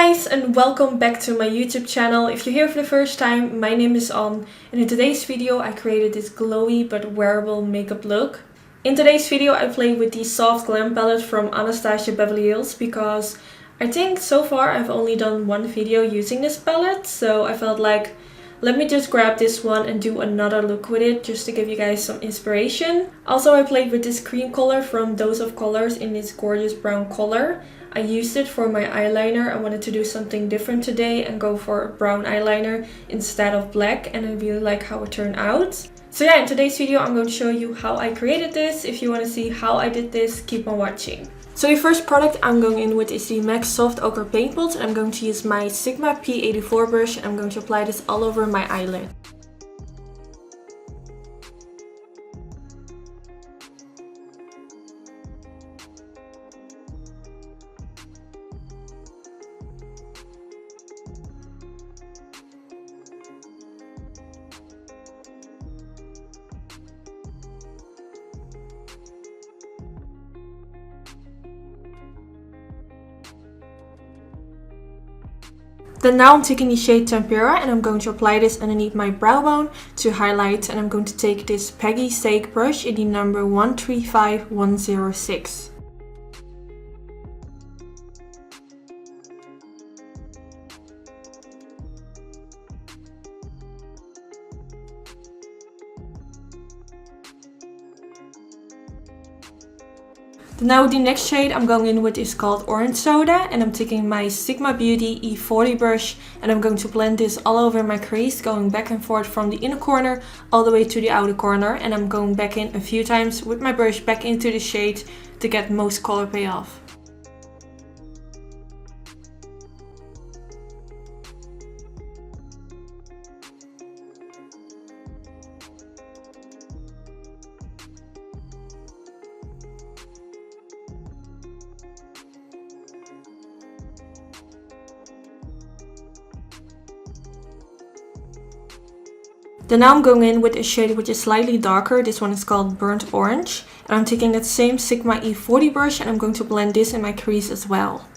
guys, and welcome back to my YouTube channel. If you're here for the first time, my name is An, and in today's video I created this glowy but wearable makeup look. In today's video I played with the Soft Glam palette from Anastasia Beverly Hills because I think so far I've only done one video using this palette, so I felt like let me just grab this one and do another look with it just to give you guys some inspiration. Also, I played with this cream color from Dose of Colors in this gorgeous brown color. I used it for my eyeliner. I wanted to do something different today and go for a brown eyeliner instead of black, and I really like how it turned out. So yeah, in today's video I'm going to show you how I created this. If you want to see how I did this, keep on watching. So the first product I'm going in with is the MAC Soft Ocher paint pot, and I'm going to use my Sigma P84 brush and I'm going to apply this all over my eyelid. Then now I'm taking the shade Tempera and I'm going to apply this underneath my brow bone to highlight, and I'm going to take this Peggy Steak brush in the number 135106. Now the next shade I'm going in with is called Orange Soda, and I'm taking my Sigma Beauty E40 brush and I'm going to blend this all over my crease, going back and forth from the inner corner all the way to the outer corner, and I'm going back in a few times with my brush back into the shade to get most color payoff. Then now I'm going in with a shade which is slightly darker. This one is called Burnt Orange. And I'm taking that same Sigma E40 brush and I'm going to blend this in my crease as well.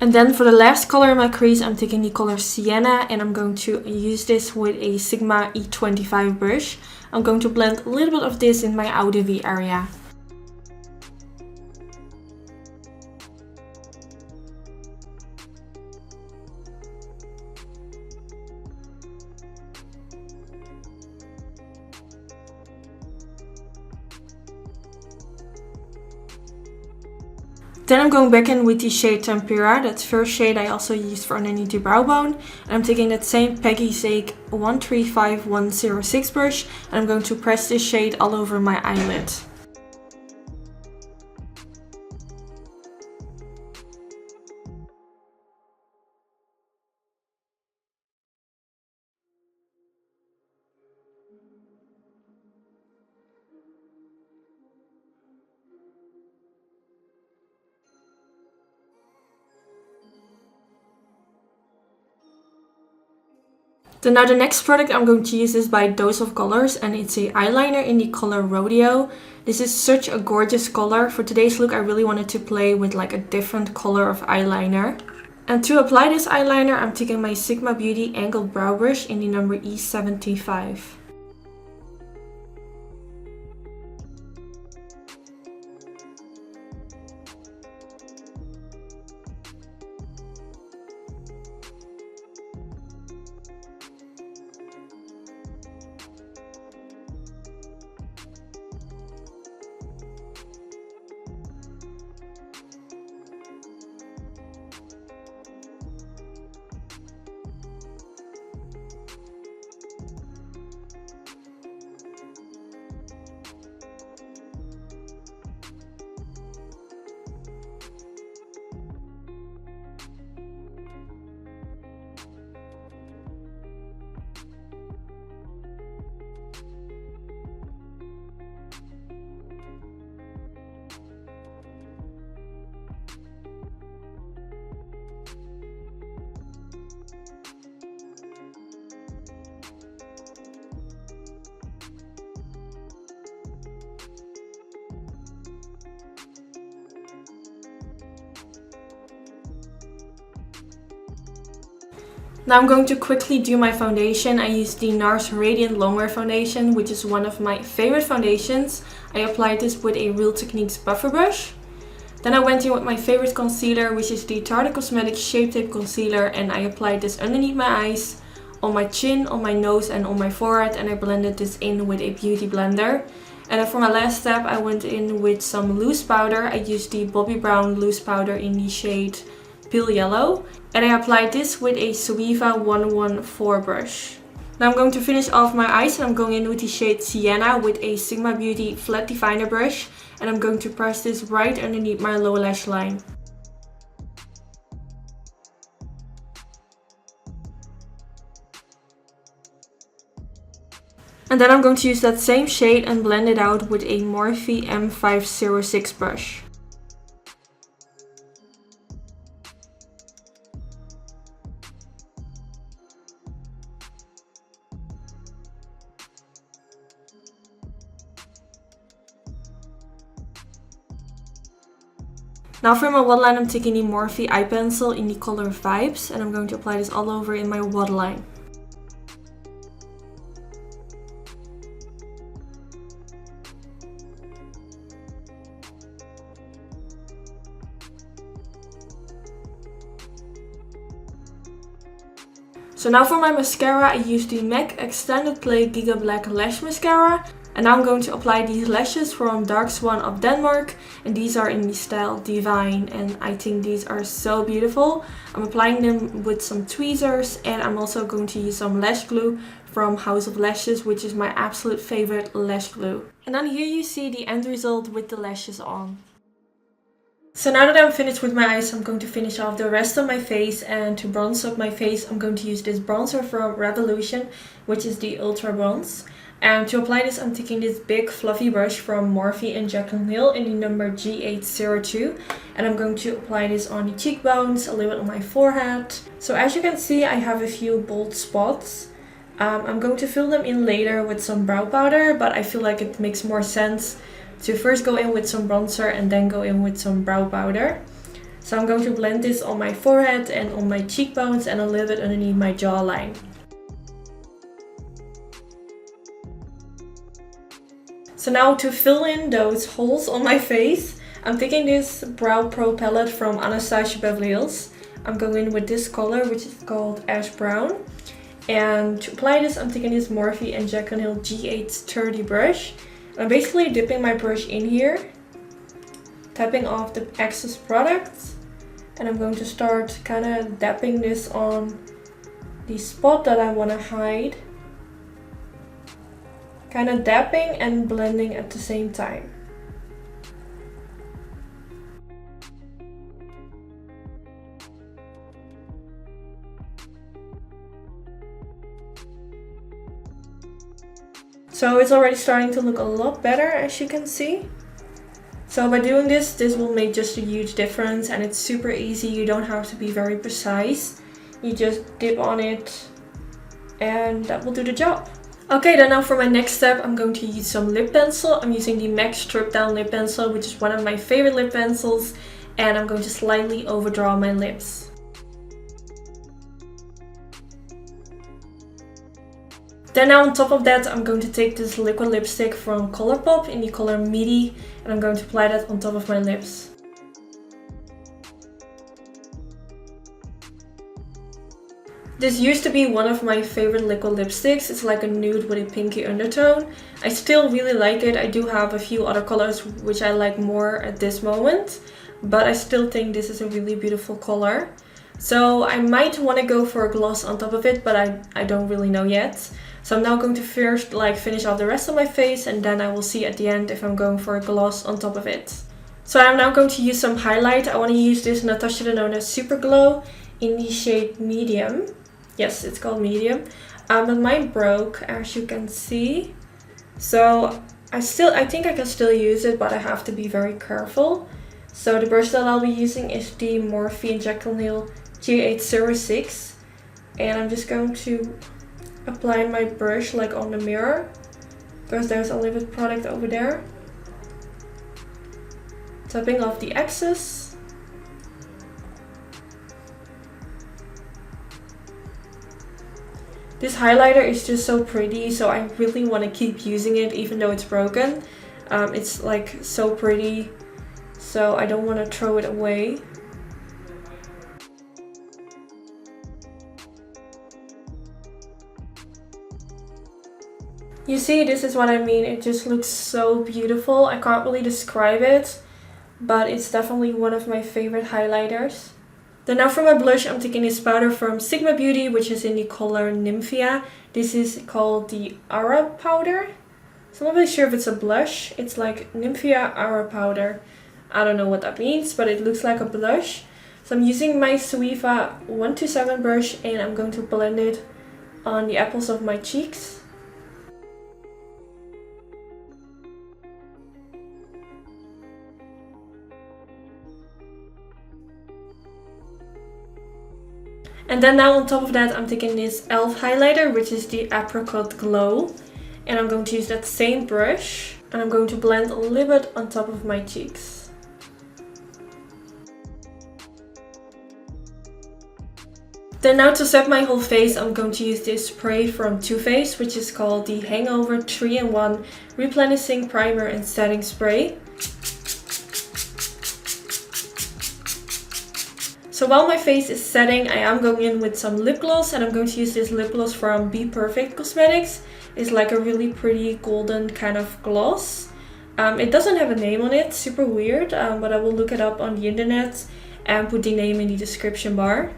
And then for the last color in my crease, I'm taking the color Sienna and I'm going to use this with a Sigma E25 brush. I'm going to blend a little bit of this in my outer V area. Then I'm going back in with the shade Tempera. That first shade I also used for underneath the brow bone. And I'm taking that same Peggy Steak 135106 brush and I'm going to press this shade all over my eyelid. Then now the next product I'm going to use is by Dose of Colors, and it's a eyeliner in the color Rodeo. This is such a gorgeous color. For today's look I really wanted to play with like a different color of eyeliner. And to apply this eyeliner I'm taking my Sigma Beauty Angled Brow Brush in the number E75. Now I'm going to quickly do my foundation. I use the Nars Radiant Longwear foundation, which is one of my favorite foundations. I applied this with a Real Techniques buffer brush. Then I went in with my favorite concealer, which is the Tarte Cosmetics Shape Tape Concealer, and I applied this underneath my eyes, on my chin, on my nose and on my forehead, and I blended this in with a beauty blender. And then for my last step, I went in with some loose powder. I used the Bobbi Brown loose powder in the shade Pale Yellow, and I applied this with a Suiva 114 brush. Now I'm going to finish off my eyes, and I'm going in with the shade Sienna with a Sigma Beauty flat definer brush, and I'm going to press this right underneath my lower lash line. And then I'm going to use that same shade and blend it out with a Morphe M506 brush. Now for my waterline, I'm taking the Morphe eye pencil in the color Vibes, and I'm going to apply this all over in my waterline. So now for my mascara, I use the MAC Extended Play Giga Black Lash Mascara. And now I'm going to apply these lashes from Dark Swan of Denmark. And these are in the style Divine, and I think these are so beautiful. I'm applying them with some tweezers, and I'm also going to use some lash glue from House of Lashes, which is my absolute favorite lash glue. And then here you see the end result with the lashes on. So now that I'm finished with my eyes, I'm going to finish off the rest of my face, and to bronze up my face, I'm going to use this bronzer from Revolution, which is the Ultra Bronze. And to apply this, I'm taking this big fluffy brush from Morphe and Jaclyn Hill in the number G802, and I'm going to apply this on the cheekbones, a little bit on my forehead. So as you can see, I have a few bold spots. I'm going to fill them in later with some brow powder, but I feel like it makes more sense to first go in with some bronzer and then go in with some brow powder. So I'm going to blend this on my forehead and on my cheekbones and a little bit underneath my jawline. So now to fill in those holes on my face, I'm taking this Brow Pro palette from Anastasia Beverly Hills. I'm going in with this color, which is called Ash Brown. And to apply this, I'm taking this Morphe and Jaclyn Hill G830 brush. I'm basically dipping my brush in here, tapping off the excess product, and I'm going to start kind of dapping this on the spot that I want to hide. Kind of dapping and blending at the same time. So it's already starting to look a lot better, as you can see. So by doing this will make just a huge difference, and it's super easy. You don't have to be very precise. You just dip on it and that will do the job. Okay, then now for my next step, I'm going to use some lip pencil. I'm using the MAC Strip Down Lip Pencil, which is one of my favorite lip pencils, and I'm going to slightly overdraw my lips. Then now on top of that, I'm going to take this liquid lipstick from Colourpop in the color Midi, and I'm going to apply that on top of my lips. This used to be one of my favorite liquid lipsticks. It's like a nude with a pinky undertone. I still really like it. I do have a few other colors which I like more at this moment, but I still think this is a really beautiful color. So I might want to go for a gloss on top of it, but I don't really know yet. So I'm now going to first finish off the rest of my face, and then I will see at the end if I'm going for a gloss on top of it. So I'm now going to use some highlight. I want to use this Natasha Denona Super Glow in the shade Medium. Yes, it's called Medium. But mine broke, as you can see. So I think I can still use it, but I have to be very careful. So the brush that I'll be using is the Morphe and Jaclyn Hill G806. And I'm just going to apply my brush like on the mirror, because there's a little bit of product over there. Tapping off the excess. This highlighter is just so pretty, so I really want to keep using it even though it's broken. It's like so pretty, so I don't want to throw it away. You see, this is what I mean. It just looks so beautiful. I can't really describe it, but it's definitely one of my favorite highlighters. Then now for my blush, I'm taking this powder from Sigma Beauty, which is in the color Nymphaea. This is called the Aura powder. So I'm not really sure if it's a blush. It's like Nymphaea Aura powder. I don't know what that means, but it looks like a blush. So I'm using my Suiva 127 brush and I'm going to blend it on the apples of my cheeks. And then now on top of that, I'm taking this e.l.f. highlighter, which is the Apricot Glow. And I'm going to use that same brush. And I'm going to blend a little bit on top of my cheeks. Then now to set my whole face, I'm going to use this spray from Too Faced, which is called the Hangover 3-in-1 Replenishing Primer and Setting Spray. So while my face is setting, I am going in with some lip gloss, and I'm going to use this lip gloss from Bperfect Cosmetics. It's like a really pretty golden kind of gloss. It doesn't have a name on it, super weird, but I will look it up on the internet and put the name in the description bar.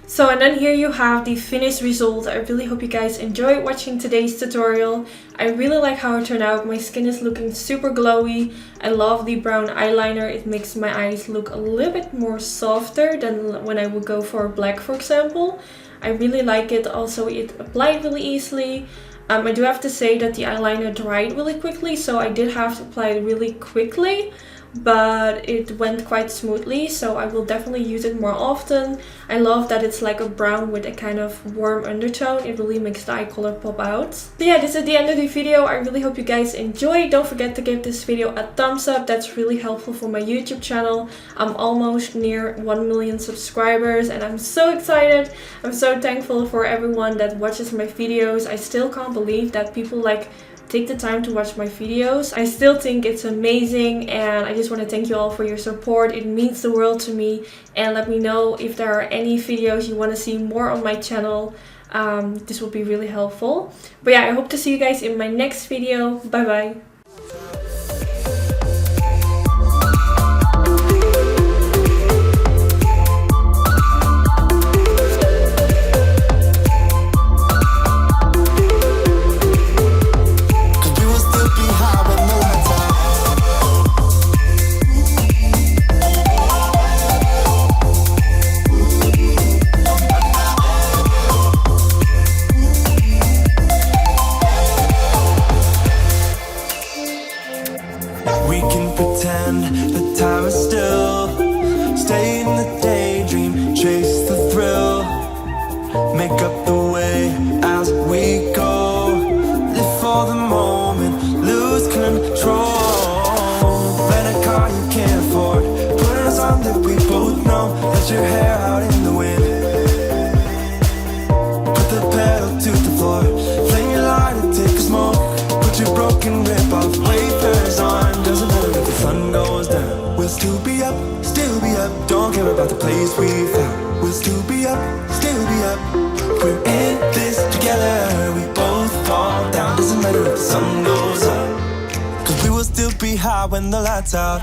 So, and then here you have the finished result. I really hope you guys enjoyed watching today's tutorial. I really like how it turned out. My skin is looking super glowy. I love the brown eyeliner. It makes my eyes look a little bit more softer than when I would go for black, for example. I really like it. Also, it applied really easily. I do have to say that the eyeliner dried really quickly, so I did have to apply it really quickly. But it went quite smoothly, so I will definitely use it more often. I love that it's like a brown with a kind of warm undertone. It really makes the eye color pop out. So yeah, this is the end of the video. I really hope you guys enjoyed. Don't forget to give this video a thumbs up. That's really helpful for my YouTube channel. I'm almost near 1 million subscribers and I'm so excited. I'm so thankful for everyone that watches my videos. I still can't believe that people take the time to watch my videos. I still think it's amazing, and I just want to thank you all for your support. It means the world to me, and let me know if there are any videos you want to see more on my channel. This will be really helpful. But yeah, I hope to see you guys in my next video. Bye bye. Your hair out in the wind. Put the pedal to the floor. Flame your lighter, take a smoke. Put your broken rip off. Wafers on. Doesn't matter if the sun goes down. We'll still be up, still be up. Don't care about the place we found. We'll still be up, still be up. We're in this together. We both fall down. Doesn't matter if the sun goes up. 'Cause we will still be high when the lights out.